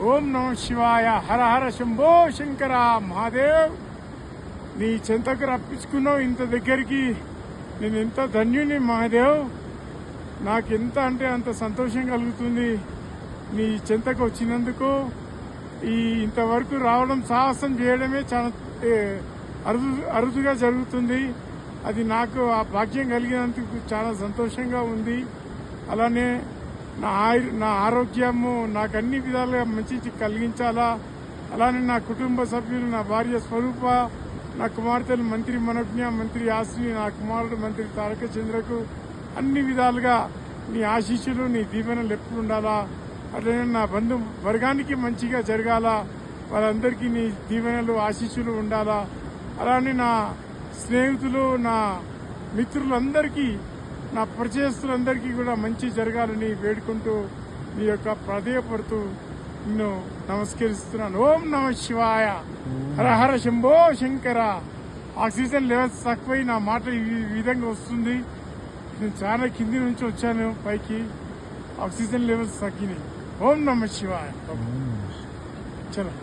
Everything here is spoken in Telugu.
ఓం నమ శివాయ. హర హర శంభో శంకర మహాదేవ్. నీ చెంతకు రప్పించుకున్నావు ఇంత దగ్గరికి. నేను ఎంత ధన్యుని మహాదేవ్. నాకెంత అంటే అంత సంతోషం కలుగుతుంది నీ చెంతకు వచ్చినందుకు. ఇంతవరకు రావడం, సాహసం చేయడమే చాలా అరుదుగా జరుగుతుంది. అది నాకు ఆ భాగ్యం కలిగినందుకు చాలా సంతోషంగా ఉంది. అలానే నా ఆరోగ్యము నాకు అన్ని విధాలుగా మంచి కలిగించాలా. అలానే నా కుటుంబ సభ్యులు, నా భార్య స్వరూప, నా కుమార్తెలు మంత్రి మనోజ్ఞ, మంత్రి ఆశ్ని, నా కుమారుడు మంత్రి తారక చంద్రకు అన్ని విధాలుగా నీ ఆశీస్సులు, నీ దీవెనలు ఎప్పుడు ఉండాలా. అట్లనే నా బంధు వర్గానికి మంచిగా జరగాల, వాళ్ళందరికీ నీ దీవెనలు, ఆశీస్సులు ఉండాలా. అలానే నా స్నేహితులు, నా మిత్రులందరికీ, నా పరిచయస్తులందరికీ కూడా మంచి జరగాలని వేడుకుంటూ నీ యొక్క ప్రాధేయపడుతూ నిన్ను నమస్కరిస్తున్నాను. ఓం నమ శివాయ. హర హర శంభో శంకర. ఆక్సిజన్ లెవెల్స్ తక్కువై నా మాట ఈ విధంగా వస్తుంది. నేను చాలా కింది నుంచి వచ్చాను పైకి. ఆక్సిజన్ లెవెల్స్ తగ్గినాయి. ఓం నమ శివాయ. చలో.